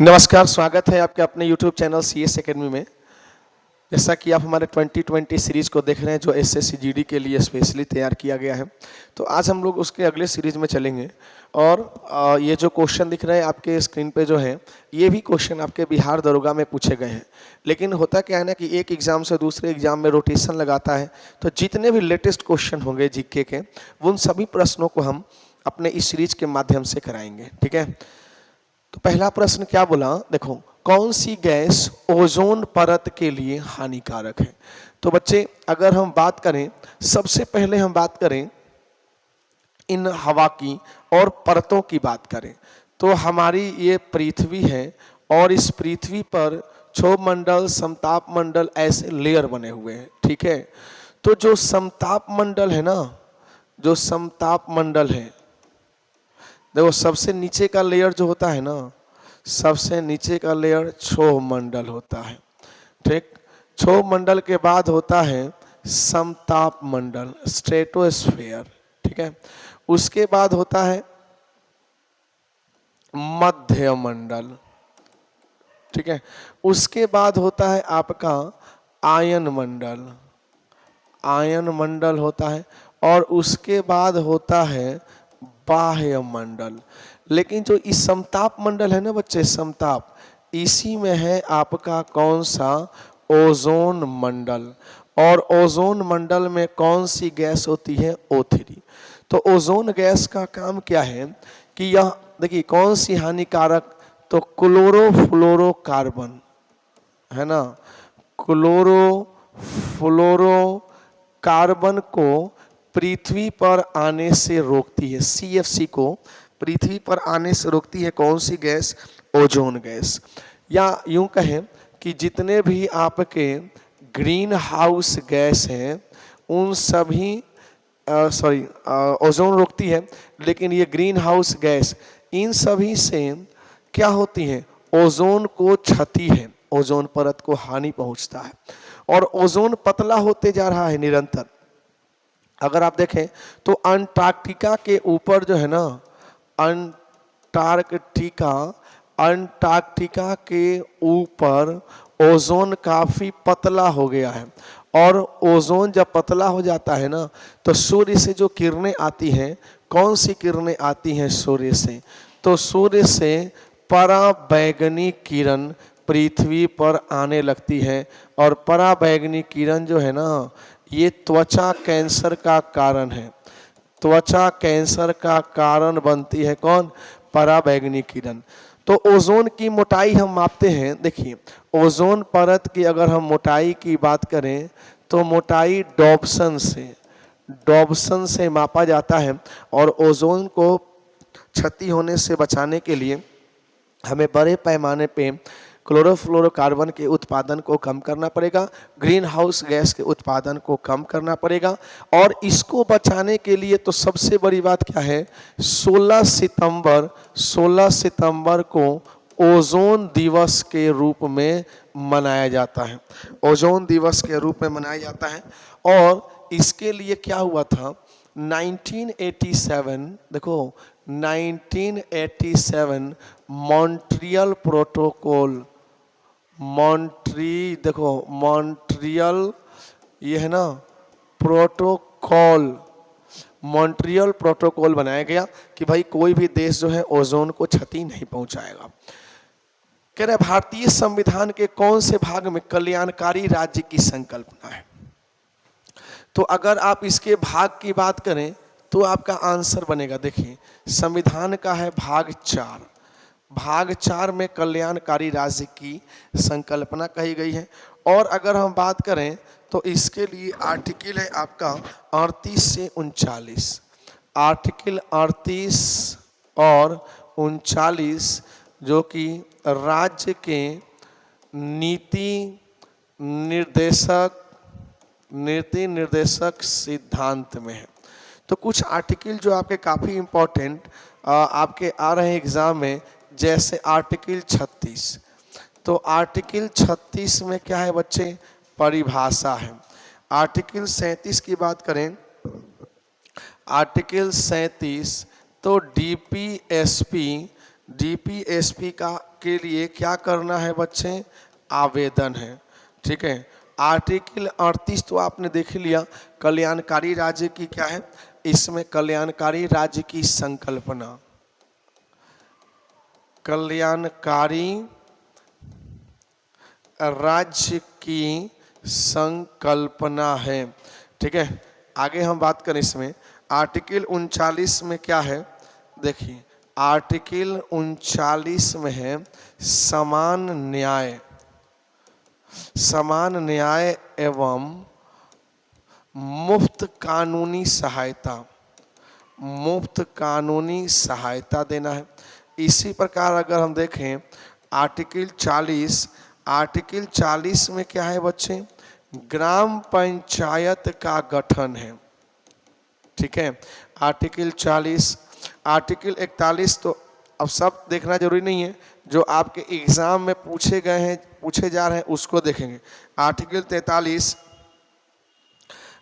नमस्कार, स्वागत है आपके अपने YouTube चैनल CS एकेडमी में। जैसा कि आप हमारे 2020 सीरीज़ को देख रहे हैं जो एसएससी जीडी के लिए स्पेशली तैयार किया गया है। तो आज हम लोग उसके अगले सीरीज़ में चलेंगे और ये जो क्वेश्चन दिख रहे हैं आपके स्क्रीन पे जो है, ये भी क्वेश्चन आपके बिहार दरोगा में पूछे गए हैं। लेकिन होता क्या है ना कि एक एग्ज़ाम से दूसरे एग्ज़ाम में रोटेशन लगाता है, तो जितने भी लेटेस्ट क्वेश्चन होंगे जीके के, उन सभी प्रश्नों को हम अपने इस सीरीज़ के माध्यम से कराएंगे। ठीक है, तो पहला प्रश्न क्या बोला, देखो, कौन सी गैस ओजोन परत के लिए हानिकारक है। तो बच्चे अगर हम बात करें, सबसे पहले हम बात करें इन हवा की और परतों की बात करें, तो हमारी ये पृथ्वी है और इस पृथ्वी पर क्षोभ मंडल, समताप मंडल ऐसे लेयर बने हुए हैं। ठीक है, तो जो समताप मंडल है ना, जो समताप मंडल है, देखो सबसे नीचे का लेयर जो होता है ना, सबसे नीचे का लेयर क्षोभ मंडल होता है। ठीक, क्षोभ मंडल के बाद होता है समताप मंडल, स्ट्रेटोस्फेयर। ठीक है, उसके बाद होता है मध्य मंडल। ठीक है, उसके बाद होता है आपका आयन मंडल, आयन मंडल होता है, और उसके बाद होता है बाह्य मंडल। लेकिन जो इस समताप मंडल है ना बच्चे, समताप, इसी में है आपका कौन सा, ओजोन मंडल। और ओजोन मंडल में कौन सी गैस होती है, O3। तो ओजोन गैस का काम क्या है कि यह देखिए कौन सी हानिकारक, तो क्लोरोफ्लोरोकार्बन है ना, क्लोरोफ्लोरोकार्बन को पृथ्वी पर आने से रोकती है। CFC को पृथ्वी पर आने से रोकती है कौन सी गैस, ओजोन गैस। या यूं कहें कि जितने भी आपके ग्रीन हाउस गैस हैं उन सभी ओजोन रोकती है, लेकिन ये ग्रीन हाउस गैस इन सभी से क्या होती है, ओजोन को क्षति है, ओजोन परत को हानि पहुंचता है और ओजोन पतला होते जा रहा है निरंतर। अगर आप देखें तो अंटार्कटिका के ऊपर जो है ना, अंटार्कटिका के ऊपर ओजोन काफी पतला हो गया है। और ओजोन जब पतला हो जाता है ना, तो सूर्य से जो किरणें आती हैं, कौन सी किरणें आती हैं सूर्य से, तो सूर्य से पराबैंगनी किरण पृथ्वी पर आने लगती है। और पराबैंगनी किरण जो है ना, ये त्वचा कैंसर का कारण है, त्वचा कैंसर का कारण बनती है कौन, पराबैंगनी किरण। तो ओजोन की मोटाई हम मापते हैं, देखिए ओजोन परत की अगर हम मोटाई की बात करें तो मोटाई डॉब्सन से मापा जाता है। और ओजोन को क्षति होने से बचाने के लिए हमें बड़े पैमाने पे क्लोरोफ्लोरोकार्बन के उत्पादन को कम करना पड़ेगा, ग्रीन हाउस गैस के उत्पादन को कम करना पड़ेगा। और इसको बचाने के लिए तो सबसे बड़ी बात क्या है, 16 सितंबर को ओजोन दिवस के रूप में मनाया जाता है, ओजोन दिवस के रूप में मनाया जाता है। और इसके लिए क्या हुआ था, 1987, देखो 1987 मॉन्ट्रियल प्रोटोकॉल, मॉन्ट्रियल ये है ना प्रोटोकॉल, मॉन्ट्रियल प्रोटोकॉल बनाया गया कि भाई कोई भी देश जो है ओजोन को क्षति नहीं पहुंचाएगा। कह रहे भारतीय संविधान के कौन से भाग में कल्याणकारी राज्य की संकल्पना है। तो अगर आप इसके भाग की बात करें तो आपका आंसर बनेगा, देखिए संविधान का है भाग 4, भाग 4 में कल्याणकारी राज्य की संकल्पना कही गई है। और अगर हम बात करें तो इसके लिए आर्टिकल है आपका 38 से 39, आर्टिकल 38 और 39 जो कि राज्य के नीति निर्देशक सिद्धांत में है। तो कुछ आर्टिकल जो आपके काफ़ी इम्पोर्टेंट आपके आ रहे हैं एग्जाम में, जैसे आर्टिकल 36। तो आर्टिकल 36 में क्या है बच्चे, परिभाषा है। आर्टिकल 37 की बात करें, आर्टिकल 37 तो डीपीएसपी का के लिए क्या करना है बच्चे, आवेदन है। ठीक है, आर्टिकल 38 तो आपने देख लिया, कल्याणकारी राज्य की क्या है, इसमें कल्याणकारी राज्य की संकल्पना, कल्याणकारी राज्य की संकल्पना है। ठीक है, आगे हम बात करें इसमें आर्टिकल 39 में क्या है, देखिए आर्टिकल 39 में है समान न्याय, समान न्याय एवं मुफ्त कानूनी सहायता, मुफ्त कानूनी सहायता देना है। इसी प्रकार अगर हम देखें आर्टिकल 40, आर्टिकल 40 में क्या है बच्चे, ग्राम पंचायत का गठन है। ठीक है, आर्टिकल 40, आर्टिकल 41 तो अब सब देखना जरूरी नहीं है, जो आपके एग्जाम में पूछे गए हैं, पूछे जा रहे हैं उसको देखेंगे। आर्टिकल 43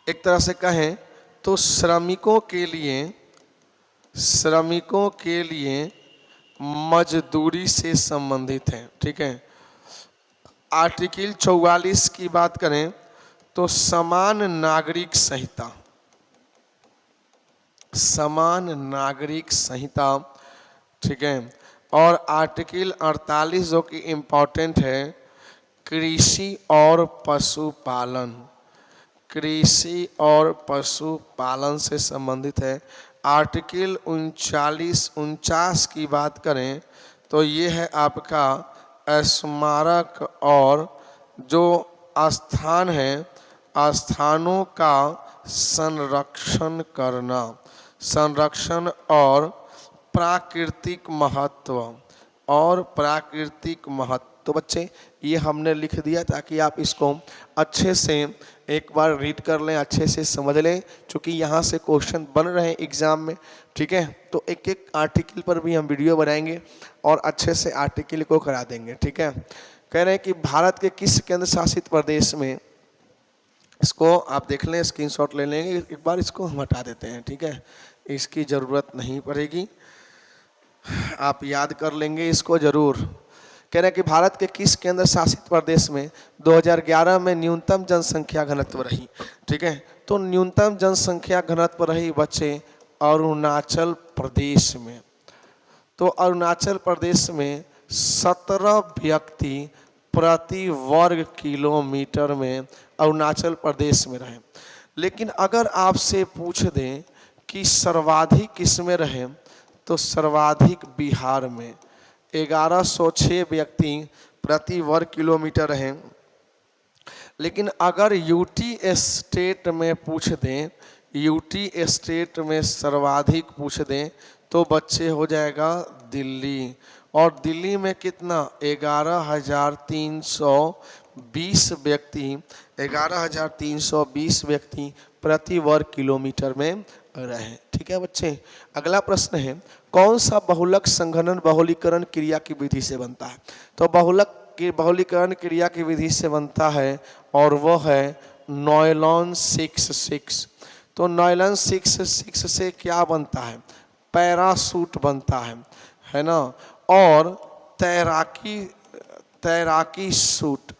एक तरह से कहें तो श्रमिकों के लिए मजदूरी से संबंधित है। ठीक है, आर्टिकल 44 की बात करें तो समान नागरिक संहिता, समान नागरिक संहिता। ठीक है, और आर्टिकल 48 जो कि इम्पोर्टेंट है, कृषि और पशुपालन, कृषि और पशुपालन से संबंधित है। आर्टिकल 49 की बात करें तो ये है आपका स्मारक और जो स्थान है, स्थानों का संरक्षण करना, संरक्षण और प्राकृतिक महत्व, और प्राकृतिक महत्व। तो बच्चे ये हमने लिख दिया ताकि आप इसको अच्छे से एक बार रीड कर लें, अच्छे से समझ लें, क्योंकि यहाँ से क्वेश्चन बन रहे हैं एग्जाम में। ठीक है, तो एक एक आर्टिकल पर भी हम वीडियो बनाएंगे और अच्छे से आर्टिकल को करा देंगे। ठीक है, कह रहे हैं कि भारत के किस केंद्र शासित प्रदेश में, इसको आप देख लें, स्क्रीनशॉट ले लेंगे, एक बार इसको हम हटा देते हैं। ठीक है, इसकी ज़रूरत नहीं पड़ेगी, आप याद कर लेंगे इसको जरूर। कह रहे हैं कि भारत के किस केंद्र शासित प्रदेश में 2011 में न्यूनतम जनसंख्या घनत्व रही। ठीक है, तो न्यूनतम जनसंख्या घनत्व रही बच्चे अरुणाचल प्रदेश में। तो अरुणाचल प्रदेश में 17 व्यक्ति प्रति वर्ग किलोमीटर में अरुणाचल प्रदेश में रहे। लेकिन अगर आपसे पूछ दें कि सर्वाधिक किसमें रहे, तो सर्वाधिक बिहार में 1106 व्यक्ति प्रति वर्ग किलोमीटर रहे। लेकिन अगर यूटी स्टेट में पूछ दें, यूटी स्टेट में सर्वाधिक पूछ दें तो बच्चे हो जाएगा दिल्ली, और दिल्ली में कितना, 11,320 व्यक्ति, 11,320 व्यक्ति प्रति वर्ग किलोमीटर में रहे। ठीक है बच्चे, अगला प्रश्न है कौन सा बहुलक संघनन बहुलीकरण क्रिया की विधि से बनता है। तो बहुलक की बहुलीकरण क्रिया की विधि से बनता है और वह है नॉयलॉन 6 तो नॉयलॉन 6 से क्या बनता है, पैरासूट बनता है ना, और तैराकी सूट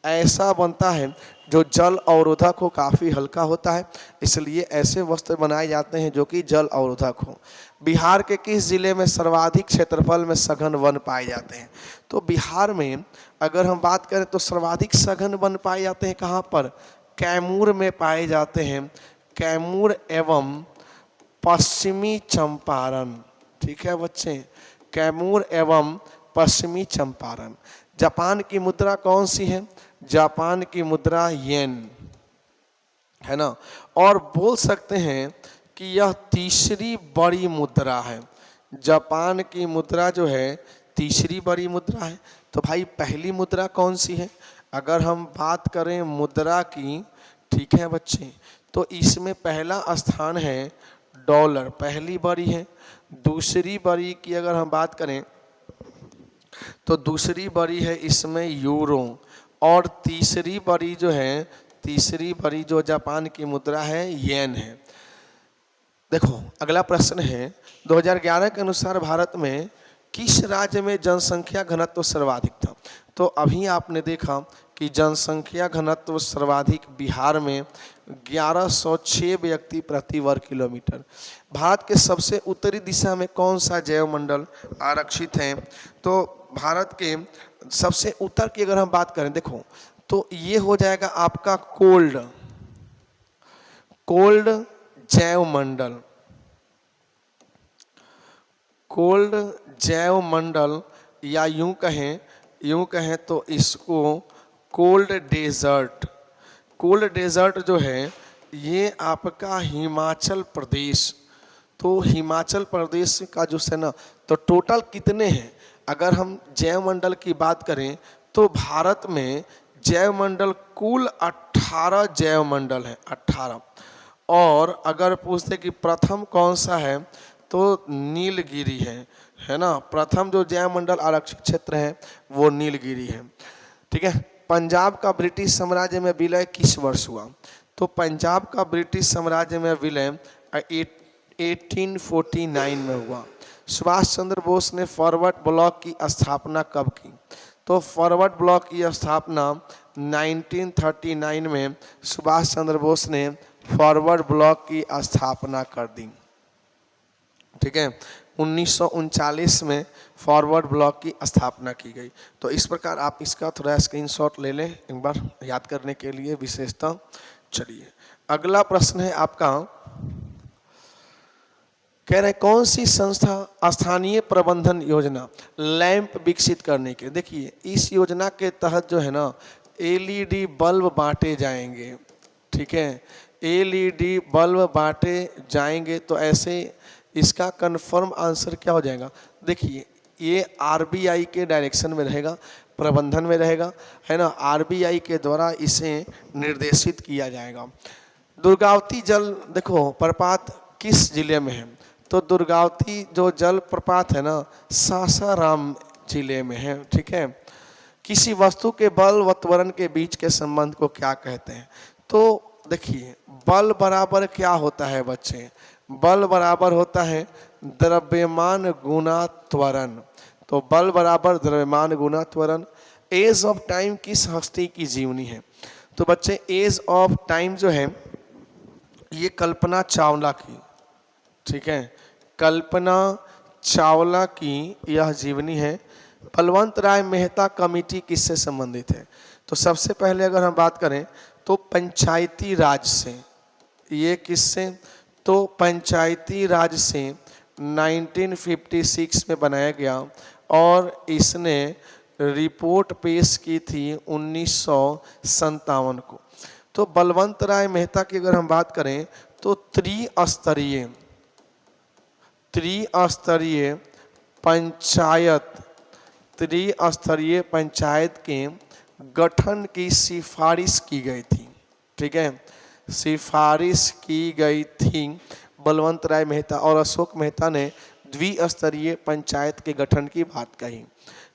ऐसा बनता है जो जल अवरोधक हो, काफ़ी हल्का होता है, इसलिए ऐसे वस्त्र बनाए जाते हैं जो कि जल अवरोधक हो। बिहार के किस जिले में सर्वाधिक क्षेत्रफल में सघन वन पाए जाते हैं। तो बिहार में अगर हम बात करें तो सर्वाधिक सघन वन पाए जाते हैं कहाँ पर, कैमूर में पाए जाते हैं, कैमूर एवं पश्चिमी चंपारण। ठीक है बच्चे, कैमूर एवं पश्चिमी चंपारण। जापान की मुद्रा कौन सी है, जापान की मुद्रा येन है ना, और बोल सकते हैं कि यह तीसरी बड़ी मुद्रा है। जापान की मुद्रा जो है तीसरी बड़ी मुद्रा है। तो भाई पहली मुद्रा कौन सी है, अगर हम बात करें मुद्रा की, ठीक है बच्चे, तो इसमें पहला स्थान है डॉलर, पहली बड़ी है। दूसरी बड़ी की अगर हम बात करें तो दूसरी बड़ी है इसमें यूरो, और तीसरी बड़ी जो है, तीसरी बड़ी जो जापान की मुद्रा है येन है। देखो अगला प्रश्न है 2011 के अनुसार भारत में किस राज्य में जनसंख्या घनत्व सर्वाधिक था? तो अभी आपने देखा कि जनसंख्या घनत्व सर्वाधिक बिहार में 1106 व्यक्ति प्रति वर्ग किलोमीटर। भारत के सबसे उत्तरी दिशा में कौन सा जैवमंडल आरक्षित है? तो भारत के सबसे उत्तर की अगर हम बात करें, देखो तो ये हो जाएगा आपका कोल्ड जैवमंडल। कोल्ड जैवमंडल या यूं कहें तो इसको कोल्ड डेजर्ट। कोल्ड डेजर्ट जो है ये आपका हिमाचल प्रदेश, तो हिमाचल प्रदेश का जो है ना, तो टोटल कितने हैं? अगर हम जैवमंडल की बात करें तो भारत में जैवमंडल कुल 18 जैवमंडल है, 18। और अगर पूछते कि प्रथम कौन सा है तो नीलगिरी है ना। प्रथम जो जैवमंडल आरक्षित क्षेत्र है वो नीलगिरी है। ठीक है। पंजाब का ब्रिटिश साम्राज्य में विलय किस वर्ष हुआ? तो पंजाब का ब्रिटिश साम्राज्य में विलय 1849 में हुआ। सुभाष चंद्र बोस ने फॉरवर्ड ब्लॉक की स्थापना कब की? तो फॉरवर्ड ब्लॉक की स्थापना 1939 में सुभाष चंद्र बोस ने फॉरवर्ड ब्लॉक की स्थापना कर दी। ठीक है। 1939 में फॉरवर्ड ब्लॉक की स्थापना की गई। तो इस प्रकार आप इसका थोड़ा स्क्रीनशॉट ले लें एक बार याद करने के लिए विशेषता। चलिए अगला प्रश्न है आपका, कह रहे कौन सी संस्था स्थानीय प्रबंधन योजना लैंप विकसित करने के? देखिए इस योजना के तहत जो है ना एलईडी बल्ब बांटे जाएंगे। ठीक है, एलईडी बल्ब बांटे जाएंगे। तो ऐसे इसका कंफर्म आंसर क्या हो जाएगा? देखिए ये आरबीआई के डायरेक्शन में रहेगा, प्रबंधन में रहेगा, है ना। आरबीआई के द्वारा इसे निर्देशित किया जाएगा। दुर्गावती जल देखो प्रपात किस जिले में है? तो दुर्गावती जो जल प्रपात है ना सासाराम जिले में है। ठीक है। किसी वस्तु के बल व त्वरण के बीच के संबंध को क्या कहते हैं? तो देखिए बल बराबर क्या होता है बच्चे? बल बराबर होता है द्रव्यमान गुना त्वरण। तो बल बराबर द्रव्यमान गुना त्वरण। एज ऑफ टाइम किस हस्ती की जीवनी है? तो बच्चे एज ऑफ टाइम जो है ये कल्पना चावला की, ठीक है, कल्पना चावला की यह जीवनी है। बलवंत राय मेहता कमेटी किससे संबंधित है? तो सबसे पहले अगर हम बात करें तो पंचायती राज से। ये किससे? तो पंचायती राज से 1956 में बनाया गया और इसने रिपोर्ट पेश की थी 1957 को। तो बलवंत राय मेहता की अगर हम बात करें तो त्रिस्तरीय पंचायत के गठन की सिफारिश की गई थी। ठीक है, सिफारिश की गई थी बलवंत राय मेहता और अशोक मेहता ने द्विस्तरीय पंचायत के गठन की बात कही।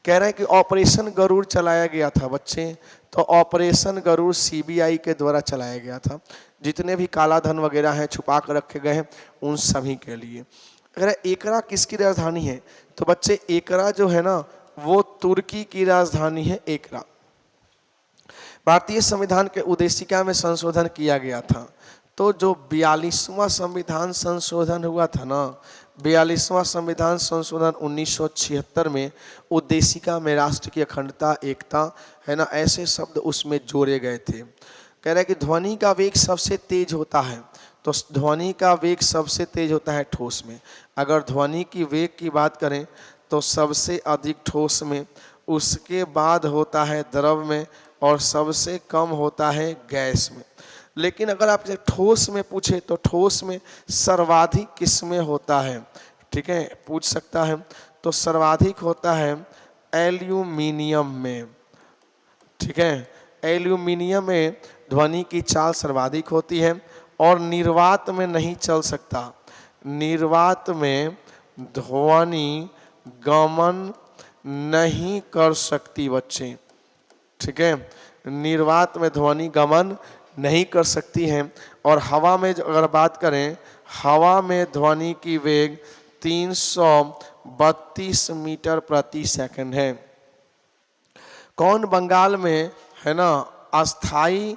कह रहे हैं कि ऑपरेशन गरुड़ चलाया गया था बच्चे। तो ऑपरेशन गरुड़ सीबीआई के द्वारा चलाया गया था। जितने भी काला धन वगैरह हैं छुपा कर रखे गए हैं उन सभी के लिए। अगर एकरा किसकी राजधानी है? तो बच्चे एकरा जो है ना वो तुर्की की राजधानी है एकरा। भारतीय संविधान के उद्देशिका में संशोधन किया गया था। तो जो 42वां संविधान संशोधन हुआ था ना, 42वां संविधान संशोधन 1976 में उद्देशिका में राष्ट्र की अखंडता, एकता, है ना, ऐसे शब्द उसमें जोड़े गए थे। कह रहे हैं कि ध्वनि का वेग सबसे तेज होता है। तो ध्वनि का वेग सबसे तेज होता है ठोस में। अगर ध्वनि की वेग की बात करें तो सबसे अधिक ठोस में, उसके बाद होता है द्रव में और सबसे कम होता है गैस में। लेकिन अगर आप ठोस में पूछे तो ठोस में सर्वाधिक किस में होता है? ठीक है, पूछ सकता है। तो सर्वाधिक होता है एल्यूमिनियम में। ठीक है, एल्यूमिनियम में ध्वनि की चाल सर्वाधिक होती है और निर्वात में नहीं चल सकता। निर्वात में ध्वनि गमन नहीं कर सकती बच्चे। ठीक है, निर्वात में ध्वनि गमन नहीं कर सकती हैं। और हवा में अगर बात करें, हवा में ध्वनि की वेग 32 मीटर प्रति सेकंड है। कौन बंगाल में है ना अस्थाई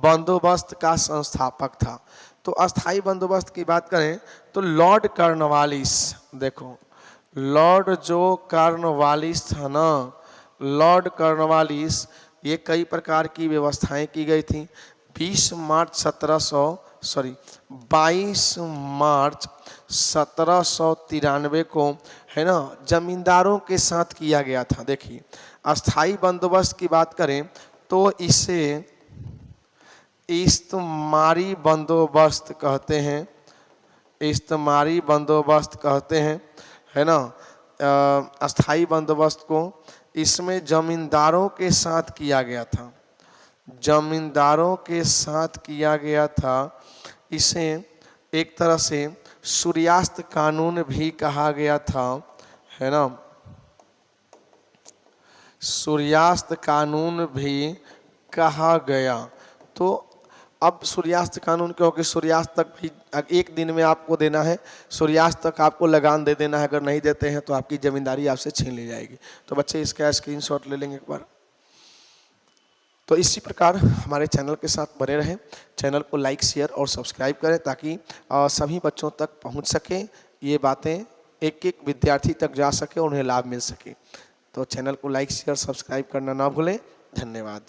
बंदोबस्त का संस्थापक था? तो अस्थाई बंदोबस्त की बात करें तो लॉर्ड कॉर्नवालिस। देखो लॉर्ड जो कॉर्नवालिस था ना, लॉर्ड कॉर्नवालिस, ये कई प्रकार की व्यवस्थाएं की गई थी। 22 मार्च 1793 को है ना जमींदारों के साथ किया गया था। देखिए अस्थाई बंदोबस्त की बात करें तो इसे इस्तेमारी बंदोबस्त कहते हैं, इस्तेमारी बंदोबस्त कहते हैं, है ना। अस्थाई बंदोबस्त को इसमें जमींदारों के साथ किया गया था, जमींदारों के साथ किया गया था। इसे एक तरह से सूर्यास्त कानून भी कहा गया था, है ना, सूर्यास्त कानून भी कहा गया। तो अब सूर्यास्त कानून क्योंकि सूर्यास्त तक भी एक दिन में आपको देना है, सूर्यास्त तक आपको लगान दे देना है, अगर नहीं देते हैं तो आपकी जमींदारी आपसे छीन ली जाएगी। तो बच्चे इसका स्क्रीनशॉट ले लेंगे एक बार। तो इसी प्रकार हमारे चैनल के साथ बने रहें, चैनल को लाइक शेयर और सब्सक्राइब करें ताकि सभी बच्चों तक पहुंच सके, ये बातें एक एक विद्यार्थी तक जा सके, उन्हें लाभ मिल सके। तो चैनल को लाइक शेयर सब्सक्राइब करना ना भूलें। धन्यवाद।